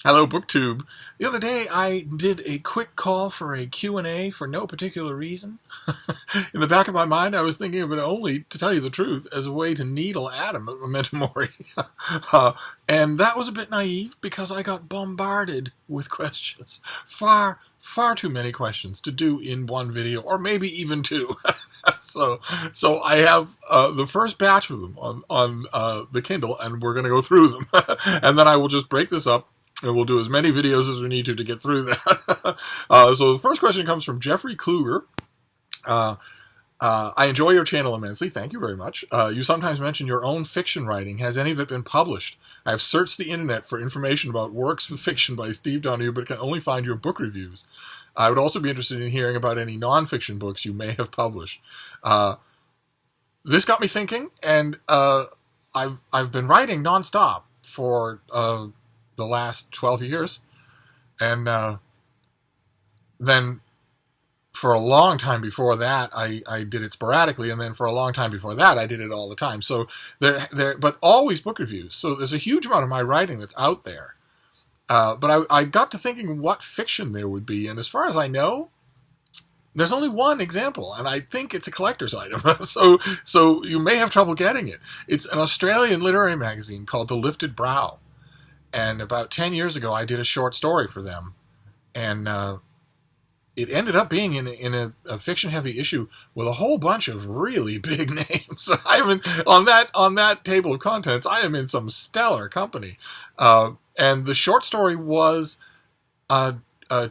Hello, BookTube. The other day I did a quick call for a Q&A for no particular reason. In the back of my mind, I was thinking of it only, to tell you the truth, as a way to needle Adam at Memento Mori. uh, and that was a bit naive because I got bombarded with questions. Far too many questions to do in one video, or maybe even two. so I have the first batch of them on the Kindle, and we're going to go through them. And then I will just break this up, and we'll do as many videos as we need to get through that. So the first question comes from Jeffrey Kluger. I enjoy your channel immensely. Thank you very much. You sometimes mention your own fiction writing. Has any of it been published? I have searched the internet for information about works of fiction by Steve Donahue, but can only find your book reviews. I would also be interested in hearing about any nonfiction books you may have published. This got me thinking, and I've been writing nonstop for the last 12 years, and then for a long time before that I did it sporadically, and then for a long time before that I did it all the time. So but always book reviews. So there's a huge amount of my writing that's out there. But I got to thinking what fiction there would be, and as far as I know, there's only one example, and I think it's a collector's item. so you may have trouble getting it. It's an Australian literary magazine called The Lifted Brow. And about 10 years ago, I did a short story for them, and it ended up being in a fiction-heavy issue with a whole bunch of really big names. On that table of contents, I am in some stellar company. And the short story was a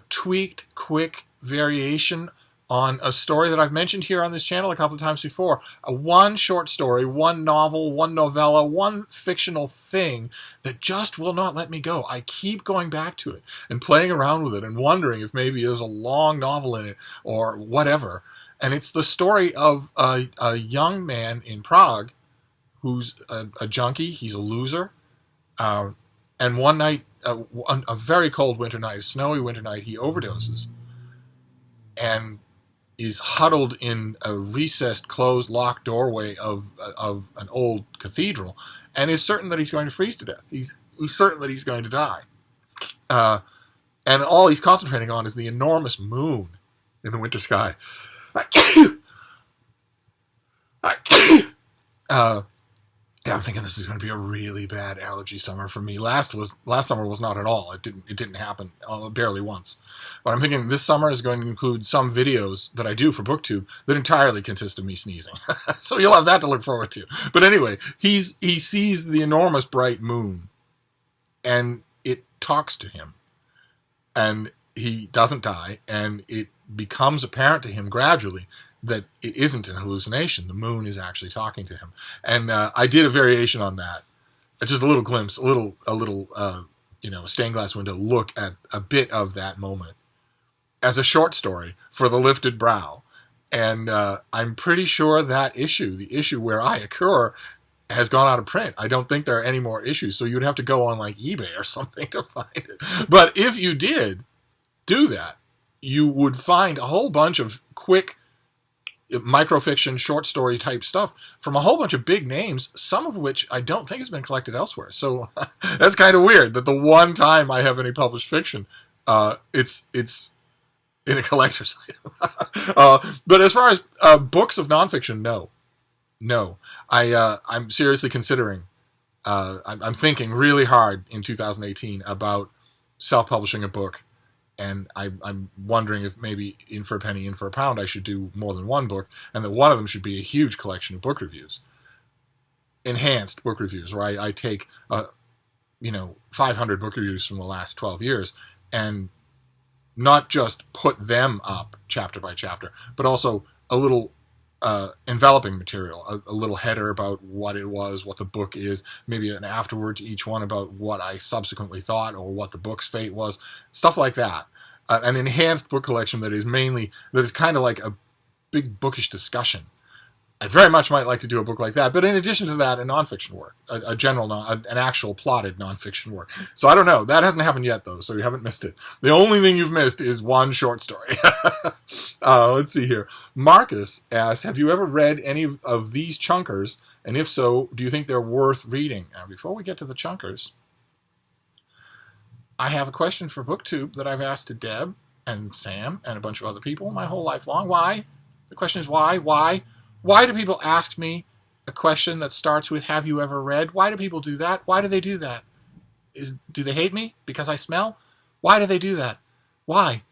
tweaked, quick variation on a story that I've mentioned here on this channel a couple of times before. One short story, one novel, one novella, one fictional thing that just will not let me go. I keep going back to it and playing around with it and wondering if maybe there's a long novel in it or whatever. And it's the story of a young man in Prague who's a junkie. He's a loser. And one night, a very cold winter night, a snowy winter night, he overdoses and is huddled in a recessed, closed, locked doorway of an old cathedral, and is certain that he's going to freeze to death. He's certain that he's going to die. And all he's concentrating on is the enormous moon in the winter sky. Yeah, I'm thinking this is going to be a really bad allergy summer for me. Last summer was not at all. It didn't happen barely once. But I'm thinking this summer is going to include some videos that I do for BookTube that entirely consist of me sneezing. So you'll have that to look forward to. But anyway, he sees the enormous bright moon, and it talks to him, and he doesn't die, and it becomes apparent to him gradually that it isn't an hallucination. The moon is actually talking to him. And I did a variation on that. Just a little glimpse, a little stained glass window look at a bit of that moment as a short story for The Lifted Brow. And I'm pretty sure that the issue where I occur, has gone out of print. I don't think there are any more issues. So you'd have to go on like eBay or something to find it. But if you did do that, you would find a whole bunch of quick microfiction, short story type stuff from a whole bunch of big names, some of which I don't think has been collected elsewhere. So that's kind of weird that the one time I have any published fiction, it's in a collector's item. But as far as books of nonfiction, no. I'm seriously considering. I'm thinking really hard in 2018 about self-publishing a book. And I'm wondering if maybe in for a penny, in for a pound, I should do more than one book, and that one of them should be a huge collection of book reviews, enhanced book reviews, where I take 500 book reviews from the last 12 years, and not just put them up chapter by chapter, but also a little enveloping material, a little header about what it was, what the book is, maybe an afterword to each one about what I subsequently thought or what the book's fate was, stuff like that. An enhanced book collection that is kind of like a big bookish discussion. I very much might like to do a book like that, but in addition to that, a nonfiction work, an actual plotted nonfiction work. So I don't know. That hasn't happened yet, though, so you haven't missed it. The only thing you've missed is one short story. Let's see here. Marcus asks, have you ever read any of these chunkers? And if so, do you think they're worth reading? Now, before we get to the chunkers, I have a question for BookTube that I've asked to Deb and Sam and a bunch of other people my whole life long. Why? The question is why? Why? Why do people ask me a question that starts with, have you ever read? Why do people do that? Why do they do that? Do they hate me because I smell? Why do they do that? Why?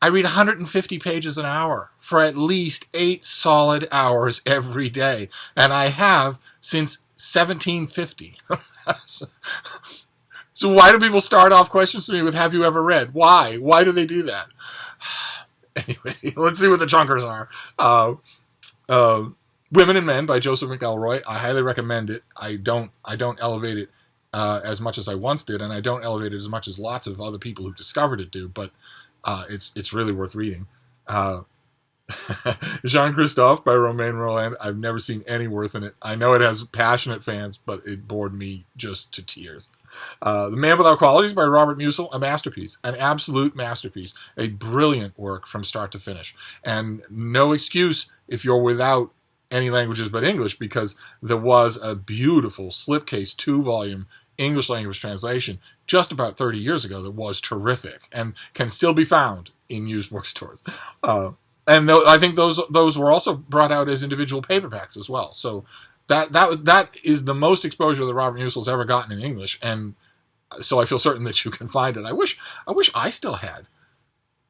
I read 150 pages an hour for at least 8 solid hours every day. And I have since 1750. So why do people start off questions to me with, have you ever read? Why? Why do they do that? Anyway, let's see what the chunkers are. Women and Men by Joseph McElroy. I highly recommend it. I don't elevate it as much as I once did, and I don't elevate it as much as lots of other people who've discovered it do, but it's really worth reading. Jean-Christophe by Romain Rolland. I've never seen any worth in it. I know it has passionate fans, but it bored me just to tears. The Man Without Qualities by Robert Musil, a masterpiece, an absolute masterpiece, a brilliant work from start to finish, and no excuse if you're without any languages but English, because there was a beautiful slipcase 2-volume English language translation just about 30 years ago that was terrific and can still be found in used bookstores. And I think those were also brought out as individual paperbacks as well. So that is the most exposure that Robert Musil's ever gotten in English, and so I feel certain that you can find it. I wish I still had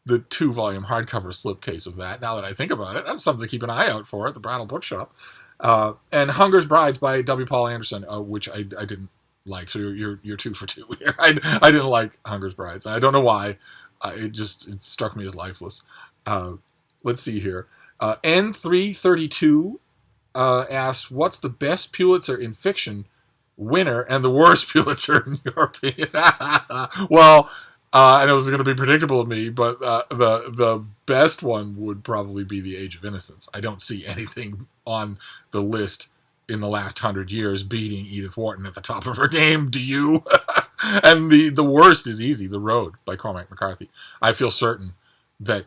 the 2-volume hardcover slipcase of that. Now that I think about it, that's something to keep an eye out for at the Brattle Bookshop. And Hunger's Brides by W. Paul Anderson, which I didn't like. So you're 2 for 2 here. I didn't like Hunger's Brides. I don't know why. It struck me as lifeless. Let's see here. N332 asks, what's the best Pulitzer in fiction winner and the worst Pulitzer in your opinion? Well, and it was going to be predictable of me, but the best one would probably be The Age of Innocence. I don't see anything on the list in the last 100 years beating Edith Wharton at the top of her game. Do you? And the worst is easy, The Road by Cormac McCarthy. I feel certain that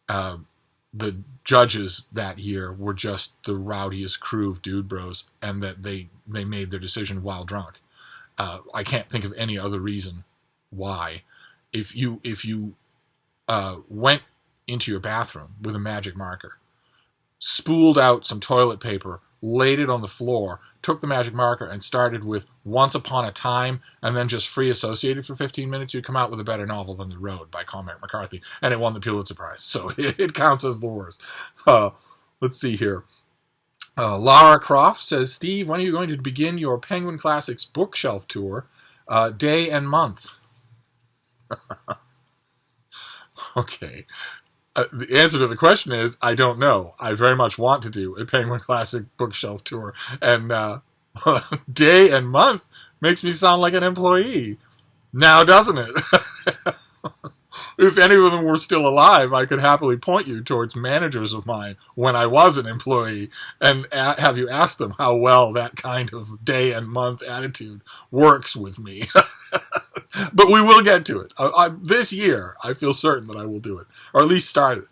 the judges that year were just the rowdiest crew of dude bros, and that they made their decision while drunk. I can't think of any other reason why. If you went into your bathroom with a magic marker, spooled out some toilet paper, laid it on the floor, took the magic marker and started with Once Upon a Time, and then just free associated for 15 minutes, you'd come out with a better novel than The Road by Cormac McCarthy, and it won the Pulitzer Prize, so it counts as the worst. Let's see here. Lara Croft says, Steve, when are you going to begin your Penguin Classics bookshelf tour? Day and month. Okay. The answer to the question is, I don't know. I very much want to do a Penguin Classic bookshelf tour. And day and month makes me sound like an employee. Now, doesn't it? If any of them were still alive, I could happily point you towards managers of mine when I was an employee and have you ask them how well that kind of day and month attitude works with me. But we will get to it. This year, I feel certain that I will do it, or at least start it.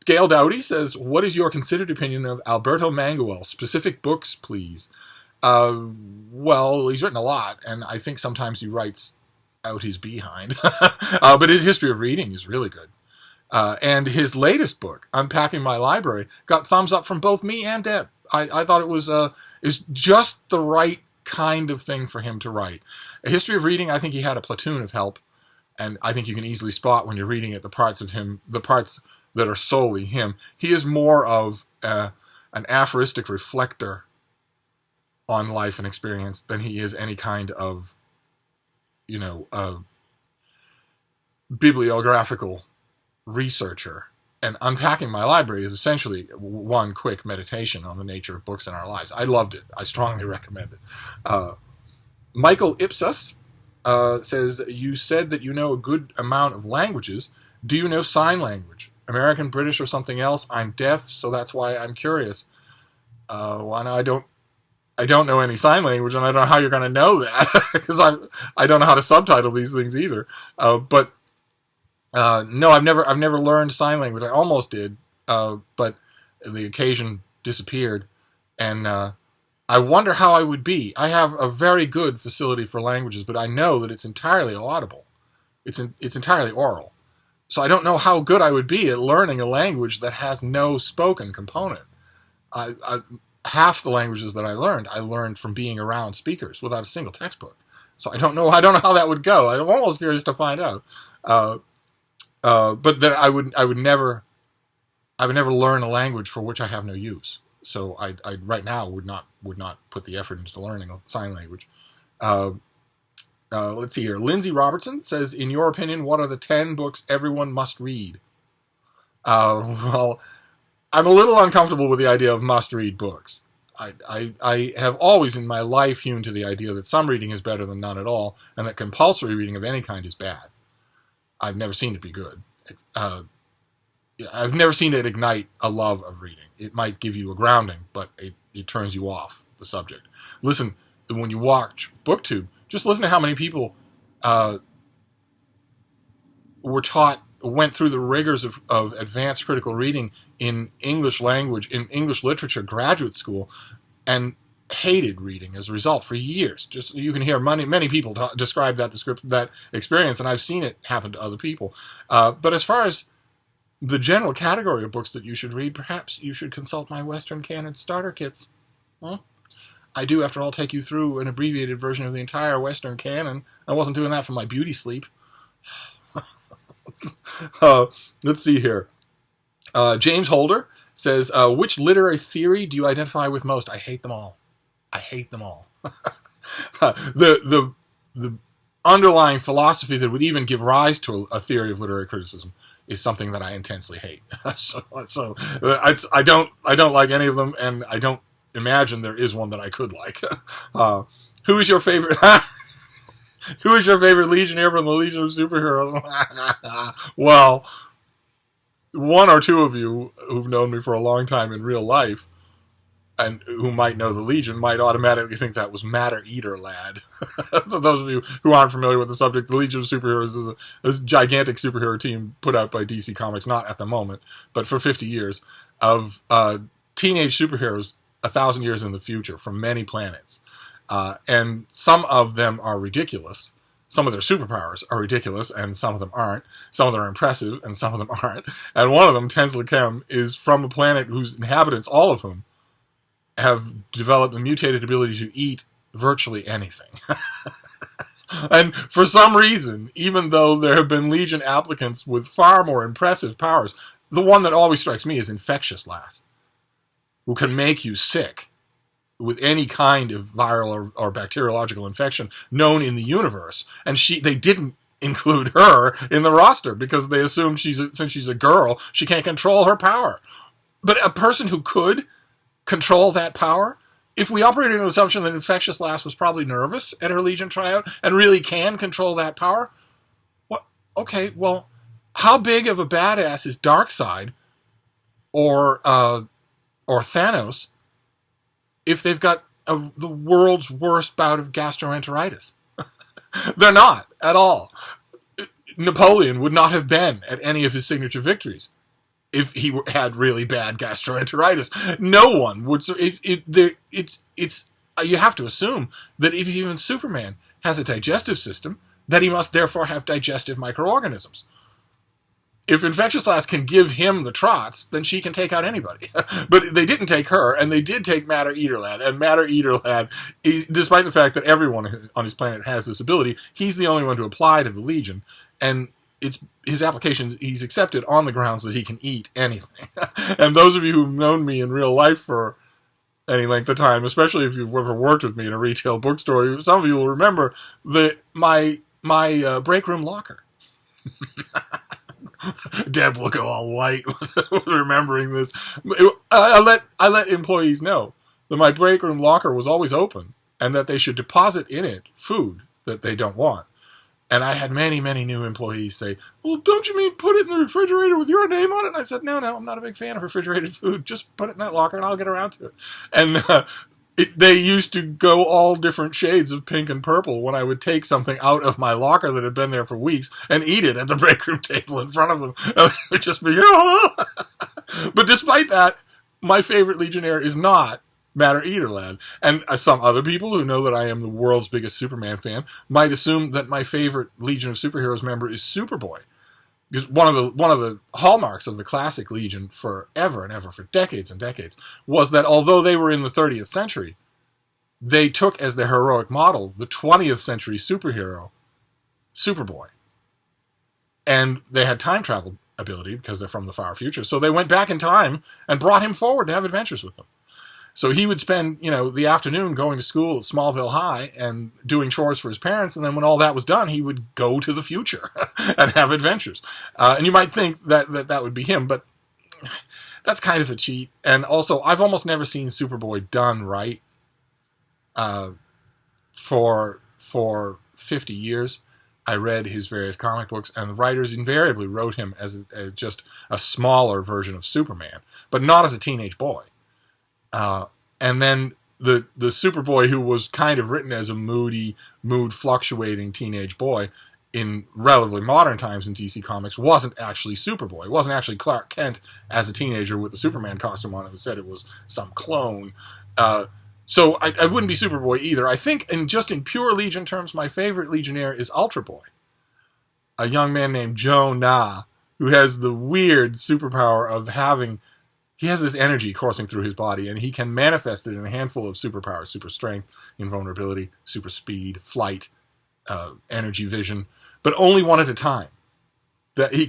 Gail Dowdy says, what is your considered opinion of Alberto Manguel? Specific books, please. Well, he's written a lot, and I think sometimes he writes out his behind. But his history of reading is really good. And his latest book, Unpacking My Library, got thumbs up from both me and Deb. I thought it was just the right kind of thing for him to write. A history of reading, I think he had a platoon of help, and I think you can easily spot when you're reading it the parts that are solely him. He is more of an aphoristic reflector on life and experience than he is any kind of, bibliographical researcher. And Unpacking My Library is essentially one quick meditation on the nature of books in our lives. I loved it. I strongly recommend it. Michael Ipsas says, you said that you know a good amount of languages. Do you know sign language? American, British, or something else? I'm deaf, so that's why I'm curious. Well, no, I don't know any sign language, and I don't know how you're going to know that, because I don't know how to subtitle these things either. But no, I've never learned sign language. I almost did, but the occasion disappeared, and I wonder how I would be. I have a very good facility for languages, but I know that it's entirely audible. It's entirely oral. So I don't know how good I would be at learning a language that has no spoken component. Half the languages that I learned from being around speakers without a single textbook. So I don't know how that would go. I'm almost curious to find out. But then I would never learn a language for which I have no use. So I right now would not put the effort into learning a sign language. Let's see here. Lindsay Robertson says, in your opinion, what are the 10 books everyone must read? Well, I'm a little uncomfortable with the idea of must-read books. I have always in my life hewn to the idea that some reading is better than none at all, and that compulsory reading of any kind is bad. I've never seen it be good. I've never seen it ignite a love of reading. It might give you a grounding, but it turns you off the subject. Listen, when you watch BookTube, just listen to how many people went through the rigors of advanced critical reading in English language, in English literature graduate school, and hated reading as a result for years. Just you can hear many people describe that experience, and I've seen it happen to other people. But as far as the general category of books that you should read, perhaps you should consult my Western Canon starter kits. Huh? I do, after all, take you through an abbreviated version of the entire Western Canon. I wasn't doing that for my beauty sleep. Let's see here. James Holder says, which literary theory do you identify with most? I hate them all. I hate them all. The underlying philosophy that would even give rise to a theory of literary criticism is something that I intensely hate. so I don't like any of them, and I don't imagine there is one that I could like. Who is your favorite? Who is your favorite Legionnaire from the Legion of Superheroes? Well, one or two of you who've known me for a long time in real life, and who might know the Legion, might automatically think that was Matter Eater Lad. For those of you who aren't familiar with the subject, the Legion of Superheroes is a gigantic superhero team put out by DC Comics, not at the moment, but for 50 years, of teenage superheroes 1,000 years in the future from many planets. And some of them are ridiculous. Some of their superpowers are ridiculous, and some of them aren't. Some of them are impressive, and some of them aren't. And one of them, Tensla Chem, is from a planet whose inhabitants, all of whom, have developed a mutated ability to eat virtually anything. And for some reason, even though there have been Legion applicants with far more impressive powers, the one that always strikes me is Infectious Lass, who can make you sick with any kind of viral or bacteriological infection known in the universe. And they didn't include her in the roster because they assumed since she's a girl, she can't control her power. But a person who could control that power, if we operated on the assumption that Infectious Lass was probably nervous at her Legion tryout and really can control that power, okay, well, how big of a badass is Darkseid or Thanos if they've got the world's worst bout of gastroenteritis? They're not at all. Napoleon would not have been at any of his signature victories if he had really bad gastroenteritis. No one would. You have to assume that if even Superman has a digestive system, that he must therefore have digestive microorganisms. If Infectious Lass can give him the trots, then she can take out anybody. But they didn't take her, and they did take Matter Eater Lad. And Matter Eater Lad, despite the fact that everyone on his planet has this ability, he's the only one to apply to the Legion. And it's his application, he's accepted on the grounds that he can eat anything. And those of you who've known me in real life for any length of time, especially if you've ever worked with me in a retail bookstore, some of you will remember my break room locker. Deb will go all white remembering this. I let employees know that my break room locker was always open and that they should deposit in it food that they don't want. And I had many, many new employees say, well, don't you mean put it in the refrigerator with your name on it? And I said, no, I'm not a big fan of refrigerated food. Just put it in that locker and I'll get around to it. And they used to go all different shades of pink and purple when I would take something out of my locker that had been there for weeks and eat it at the break room table in front of them. And it would just be, oh! But despite that, my favorite Legionnaire is not matter either, lad. And some other people who know that I am the world's biggest Superman fan might assume that my favorite Legion of Superheroes member is Superboy. Because one of the hallmarks of the classic Legion forever and ever, for decades and decades, was that although they were in the 30th century, they took as their heroic model the 20th century superhero, Superboy. And they had time travel ability because they're from the far future. So they went back in time and brought him forward to have adventures with them. So he would spend, the afternoon going to school at Smallville High and doing chores for his parents. And then when all that was done, he would go to the future and have adventures. And you might think that would be him, but that's kind of a cheat. And also, I've almost never seen Superboy done right for 50 years. I read his various comic books, and the writers invariably wrote him as just a smaller version of Superman, but not as a teenage boy. And then the Superboy who was kind of written as a moody, mood-fluctuating teenage boy in relatively modern times in DC Comics wasn't actually Superboy. It wasn't actually Clark Kent as a teenager with the Superman costume on. It said it was some clone. So I wouldn't be Superboy either. I think, in pure Legion terms, my favorite Legionnaire is Ultra Boy, a young man named Joe Na, who has the weird superpower of he has this energy coursing through his body, and he can manifest it in a handful of superpowers: super strength, invulnerability, super speed, flight, energy vision, but only one at a time. That he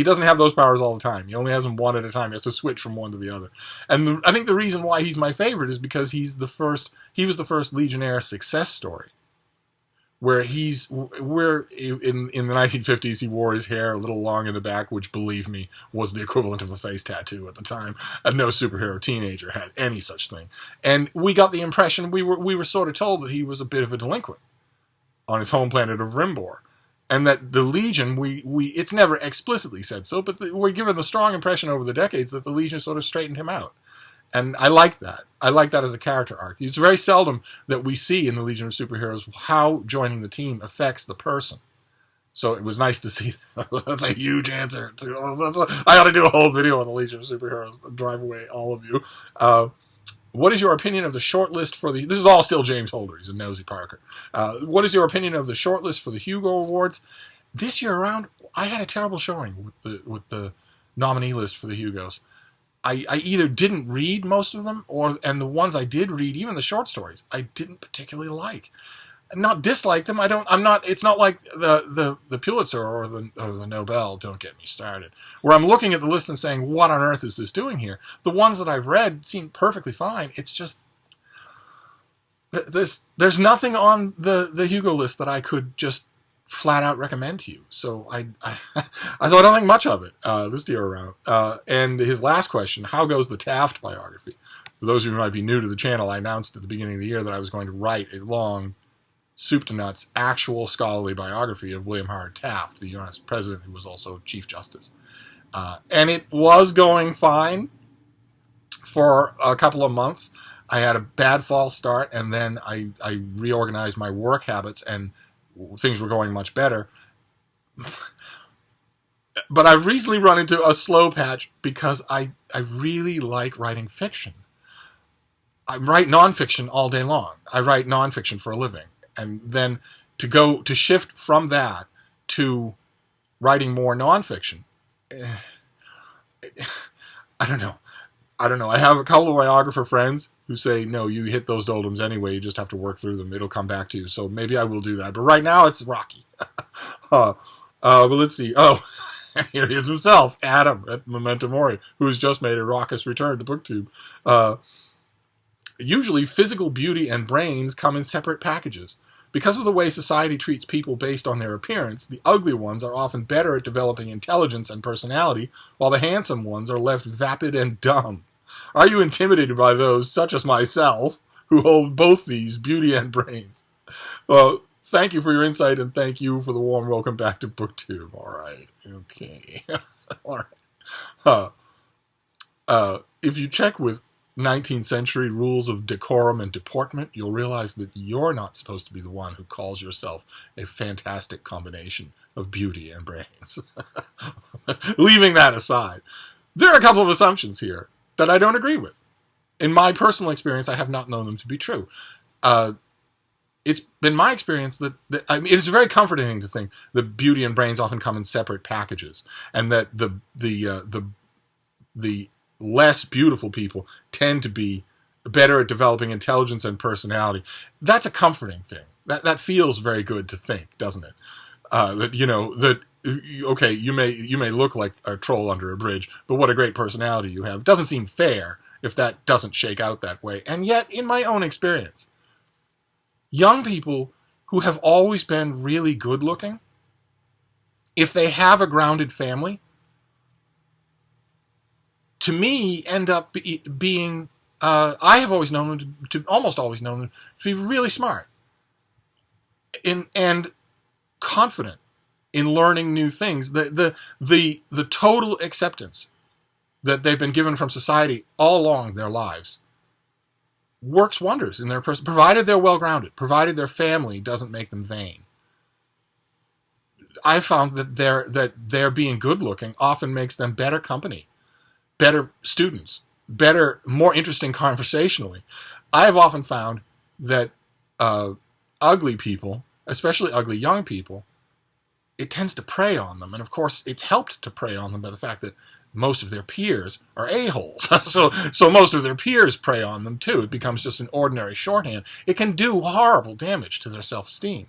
doesn't have those powers all the time. He only has them one at a time. He has to switch from one to the other. And I think the reason why he's my favorite is because he was the first Legionnaire success story. Where in the 1950s, he wore his hair a little long in the back, which, believe me, was the equivalent of a face tattoo at the time. And no superhero teenager had any such thing. And we got the impression, we were sort of told that he was a bit of a delinquent on his home planet of Rimbor. And that the Legion, it's never explicitly said so, but we're given the strong impression over the decades that the Legion sort of straightened him out. And I like that. I like that as a character arc. It's very seldom that we see in the Legion of Superheroes how joining the team affects the person. So it was nice to see. That's a huge answer. I ought to do a whole video on the Legion of Superheroes and drive away all of you. What is your opinion of the shortlist for the... This is all still James Holder. He's a nosy Parker. What is your opinion of the shortlist for the Hugo Awards? This year around, I had a terrible showing with the nominee list for the Hugos. I either didn't read most of them, and the ones I did read, even the short stories, I didn't particularly like. Not dislike them. It's not like the Pulitzer or the Nobel. Don't get me started. Where I'm looking at the list and saying, what on earth is this doing here? The ones that I've read seem perfectly fine. It's just there's nothing on the Hugo list that I could just flat out recommend to you. So I don't think much of it this year around. And his last question: how goes the Taft biography? For those of you who might be new to the channel, I announced at the beginning of the year that I was going to write a long, soup to nuts, actual scholarly biography of William Howard Taft, the U.S. president who was also Chief Justice. And it was going fine for a couple of months. I had a bad false start, and then I reorganized my work habits, and things were going much better. But I've recently run into a slow patch because I really like writing fiction. I write nonfiction all day long. I write nonfiction for a living. And then to shift from that to writing more nonfiction, I don't know. I have a couple of biographer friends who say, no, you hit those doldrums anyway. You just have to work through them. It'll come back to you. So maybe I will do that. But right now it's rocky. But let's see. Oh, here he is himself, Adam at Memento Mori, who has just made a raucous return to BookTube. Usually physical beauty and brains come in separate packages. Because of the way society treats people based on their appearance, the ugly ones are often better at developing intelligence and personality, while the handsome ones are left vapid and dumb. Are you intimidated by those, such as myself, who hold both these, beauty and brains? Well, thank you for your insight, and thank you for the warm welcome back to BookTube. All right. Okay. All right. If you check with 19th century rules of decorum and deportment, you'll realize that you're not supposed to be the one who calls yourself a fantastic combination of beauty and brains. Leaving that aside, there are a couple of assumptions here that I don't agree with. In my personal experience, I have not known them to be true. It's been my experience that I mean, it's a very comforting thing to think that beauty and brains often come in separate packages, and that the less beautiful people tend to be better at developing intelligence and personality. That's a comforting thing. That feels very good to think, doesn't it? That okay, you may look like a troll under a bridge, but what a great personality you have. It doesn't seem fair if that doesn't shake out that way. And yet, in my own experience, young people who have always been really good looking, if they have a grounded family, to me end up being, I have always known them to almost always known them to be really smart and confident in learning new things. The total acceptance that they've been given from society all along their lives works wonders in their person, provided they're well-grounded, provided their family doesn't make them vain. I found that their being good-looking often makes them better company, better students, better, more interesting conversationally. I have often found that ugly people, especially ugly young people, it tends to prey on them. And of course, it's helped to prey on them by the fact that most of their peers are a-holes. so most of their peers prey on them too. It becomes just an ordinary shorthand. It can do horrible damage to their self-esteem.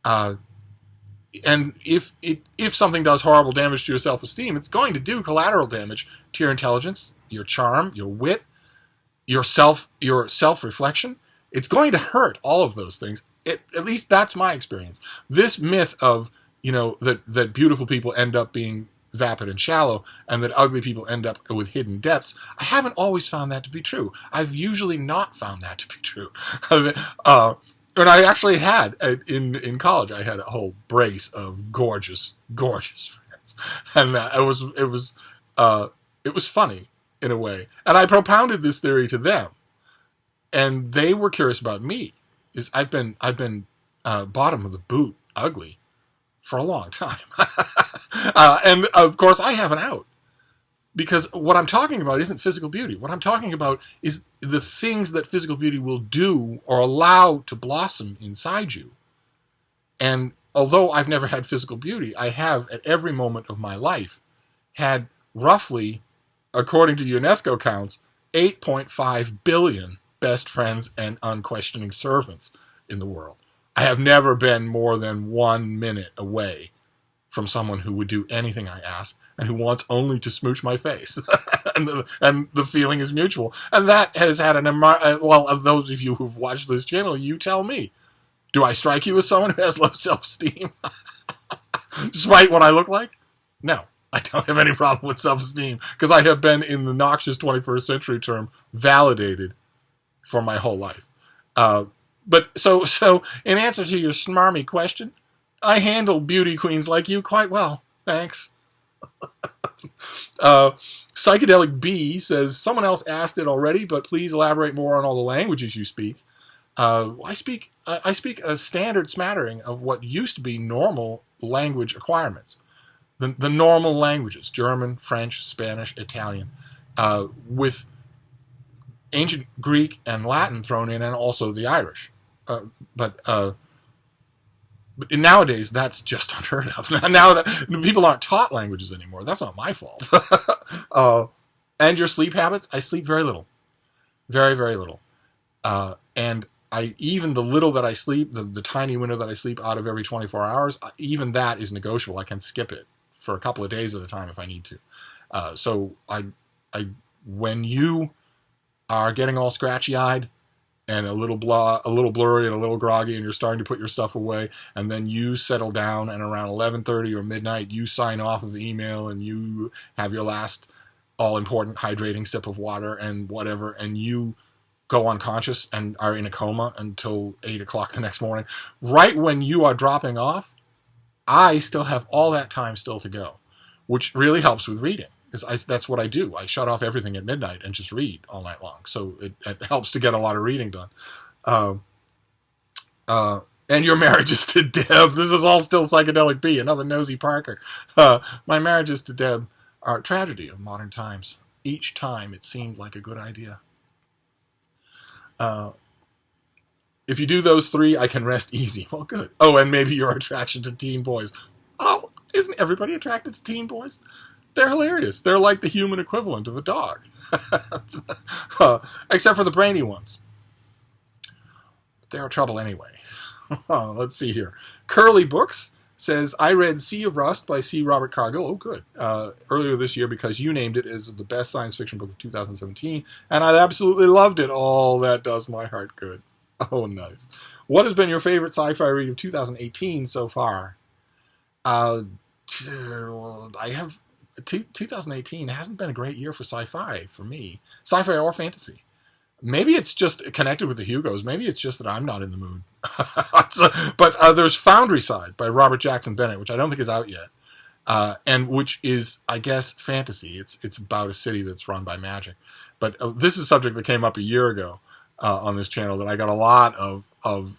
And if something does horrible damage to your self-esteem, it's going to do collateral damage to your intelligence, your charm, your wit, your self-reflection. It's going to hurt all of those things. At least that's my experience. This myth of, that beautiful people end up being vapid and shallow, and that ugly people end up with hidden depths, I haven't always found that to be true. I've usually not found that to be true. And I actually had, in college, I had a whole brace of gorgeous, gorgeous friends. And it was funny, in a way. And I propounded this theory to them. And they were curious about me. I've been bottom of the boot ugly for a long time. And of course I have an out, because what I'm talking about isn't physical beauty. What I'm talking about is the things that physical beauty will do or allow to blossom inside you. And although I've never had physical beauty, I have at every moment of my life had roughly, according to UNESCO counts, 8.5 billion best friends and unquestioning servants in the world. I have never been more than 1 minute away from someone who would do anything I ask and who wants only to smooch my face. and the feeling is mutual. And that has had well, of those of you who've watched this channel, you tell me, do I strike you as someone who has low self-esteem? Despite what I look like? No, I don't have any problem with self-esteem, because I have been, in the noxious 21st century term, validated for my whole life. But so in answer to your smarmy question, I handle beauty queens like you quite well. Thanks. Psychedelic B says, someone else asked it already, but please elaborate more on all the languages you speak. I speak a standard smattering of what used to be normal language acquirements. The normal languages: German, French, Spanish, Italian, with ancient Greek and Latin thrown in, and also the Irish. But nowadays, that's just unheard of. Now people aren't taught languages anymore. That's not my fault. And your sleep habits? I sleep very little. Very, very little. And even the little that I sleep, the tiny window that I sleep out of every 24 hours, even that is negotiable. I can skip it for a couple of days at a time if I need to. So when you are getting all scratchy-eyed and a little blurry and a little groggy, and you're starting to put your stuff away, and then you settle down, and around 11:30 or midnight, you sign off of email, and you have your last all-important hydrating sip of water and whatever, and you go unconscious and are in a coma until 8 o'clock the next morning. Right when you are dropping off, I still have all that time still to go, which really helps with reading. That's what I do. I shut off everything at midnight and just read all night long. So it helps to get a lot of reading done. And your marriages to Deb. This is all still Psychedelic B, another nosy Parker. My marriages to Deb are a tragedy of modern times. Each time it seemed like a good idea. If you do those three, I can rest easy. Well, good. Oh, and maybe your attraction to teen boys. Oh, isn't everybody attracted to teen boys? They're hilarious. They're like the human equivalent of a dog. Except for the brainy ones. They're trouble anyway. Let's see here. Curly Books says, I read Sea of Rust by C. Robert Cargill. Oh, good. Earlier this year because you named it as the best science fiction book of 2017, and I absolutely loved it. Oh, that does my heart good. Oh, nice. What has been your favorite sci-fi read of 2018 so far? I have... 2018 hasn't been a great year for sci-fi for me. Sci-fi or fantasy. Maybe it's just connected with the Hugos. Maybe it's just that I'm not in the mood. But there's Foundry Side by Robert Jackson Bennett, which I don't think is out yet, and which is, I guess, fantasy. It's about a city that's run by magic. But this is a subject that came up a year ago on this channel that I got a lot of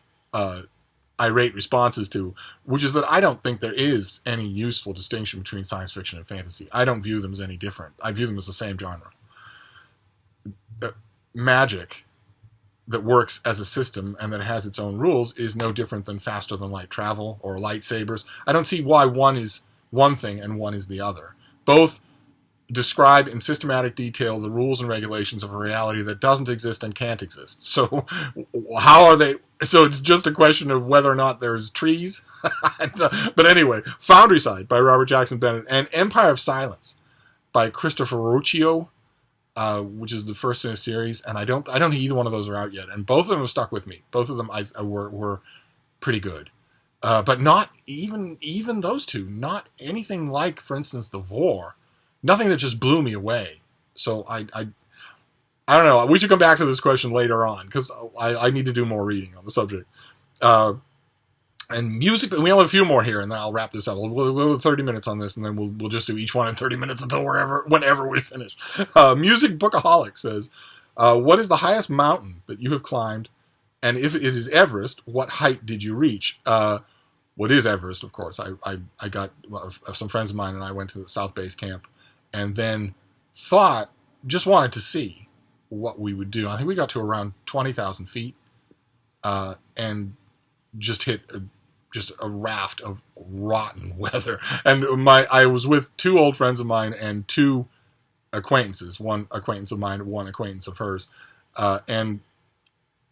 irate responses to, which is that I don't think there is any useful distinction between science fiction and fantasy. I don't view them as any different. I view them as the same genre. Magic that works as a system and that has its own rules is no different than faster than light travel or lightsabers. I don't see why one is one thing and one is the other. Both describe in systematic detail the rules and regulations of a reality that doesn't exist and can't exist. So how are they? So it's just a question of whether or not there's trees. But anyway, Foundry Side by Robert Jackson Bennett and Empire of Silence by Christopher Ruccio, which is the first in a series, and I don't think either one of those are out yet, and both of them have stuck with me. Both of them were pretty good, but not even those two. Not anything like, for instance, The Vor. Nothing that just blew me away. So I don't know. We should come back to this question later on because I need to do more reading on the subject. And music, we only have a few more here, and then I'll wrap this up. We'll go 30 minutes on this, and then we'll just do each one in 30 minutes until whenever we finish. Music Bookaholic says, what is the highest mountain that you have climbed? And if it is Everest, what height did you reach? What is Everest, of course. I got some friends of mine, and I went to the South Base Camp, and then just wanted to see what we would do. I think we got to around 20,000 feet, and just hit a raft of rotten weather. And I was with two old friends of mine and two acquaintances. One acquaintance of mine, one acquaintance of hers. And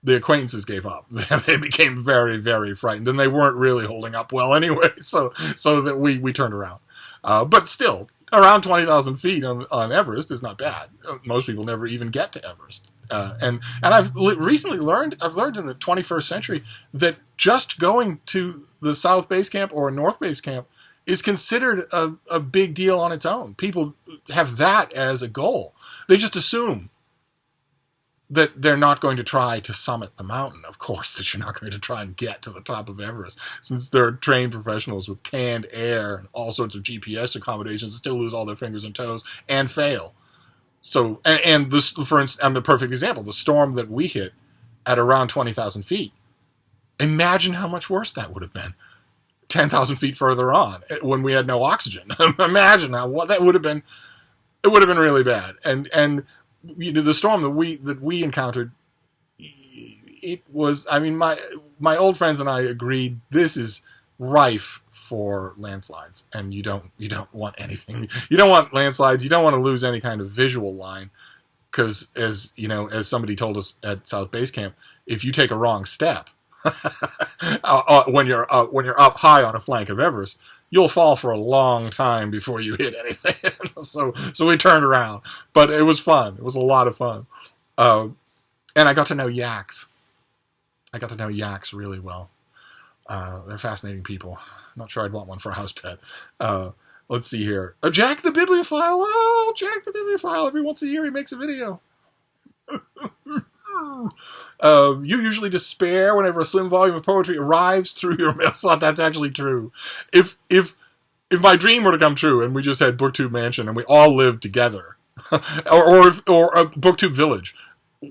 the acquaintances gave up. They became very, very frightened, and they weren't really holding up well anyway. So that we turned around. But still, around 20,000 feet on Everest is not bad. Most people never even get to Everest. And I've recently learned in the 21st century that just going to the South Base Camp or North Base Camp is considered a big deal on its own. People have that as a goal. They just assume that they're not going to try to summit the mountain. Of course, that you're not going to try and get to the top of Everest, since they're trained professionals with canned air and all sorts of GPS accommodations that still lose all their fingers and toes and fail. So, and this, for instance, I'm a perfect example. The storm that we hit at around 20,000 feet. Imagine how much worse that would have been 10,000 feet further on when we had no oxygen. Imagine what that would have been. It would have been really bad. And you know, the storm that we encountered, it was, I mean, my old friends and I agreed this is rife for landslides, and you don't want anything. You don't want landslides. You don't want to lose any kind of visual line, because as somebody told us at South Base Camp, if you take a wrong step when you're up high on a flank of Everest, you'll fall for a long time before you hit anything. so we turned around, but it was fun. It was a lot of fun, and I got to know yaks. I got to know yaks really well. They're fascinating people. I'm not sure I'd want one for a house pet. Let's see here. Jack the Bibliophile. Oh, Jack the Bibliophile. Every once a year he makes a video. You usually despair whenever a slim volume of poetry arrives through your mail slot. That's actually true. If my dream were to come true and we just had BookTube Mansion and we all lived together, or a BookTube Village,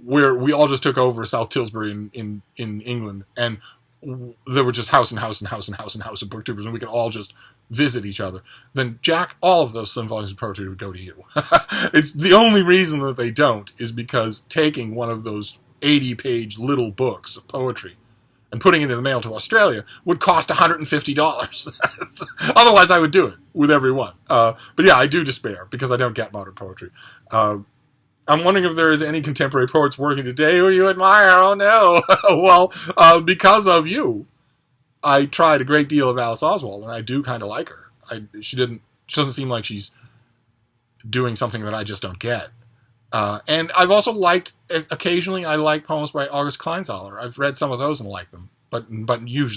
where we all just took over South Tilbury in England, and there were just house and house and house and house and house of booktubers, and we could all just visit each other, then Jack, all of those slim volumes of poetry would go to you. It's the only reason that they don't is because taking one of those 80-page little books of poetry and putting it in the mail to Australia would cost $150. Otherwise, I would do it with every one. But yeah, I do despair because I don't get modern poetry. I'm wondering if there is any contemporary poets working today who you admire. Oh, no. Well, because of you, I tried a great deal of Alice Oswald, and I do kind of like her. She doesn't seem like she's doing something that I just don't get. And I've also occasionally I like poems by August Kleinzahler. I've read some of those and like them, but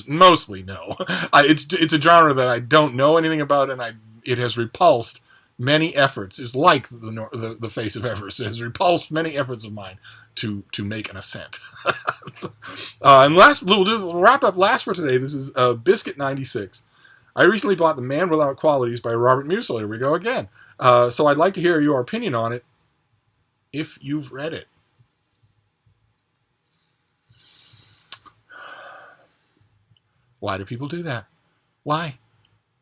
mostly no. It's a genre that I don't know anything about, and it has repulsed many efforts. It's like the face of Everest. It has repulsed many efforts of mine to make an ascent. And we'll wrap up last for today. This is Biscuit 96. I recently bought The Man Without Qualities by Robert Musil. Here we go again. So I'd like to hear your opinion on it, if you've read it. Why do people do that? Why?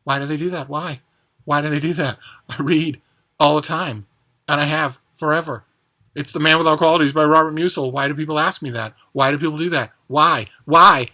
Why do they do that? Why? Why do they do that? I read all the time, and I have forever. It's The Man Without Qualities by Robert Musil. Why do people ask me that? Why do people do that? Why? Why?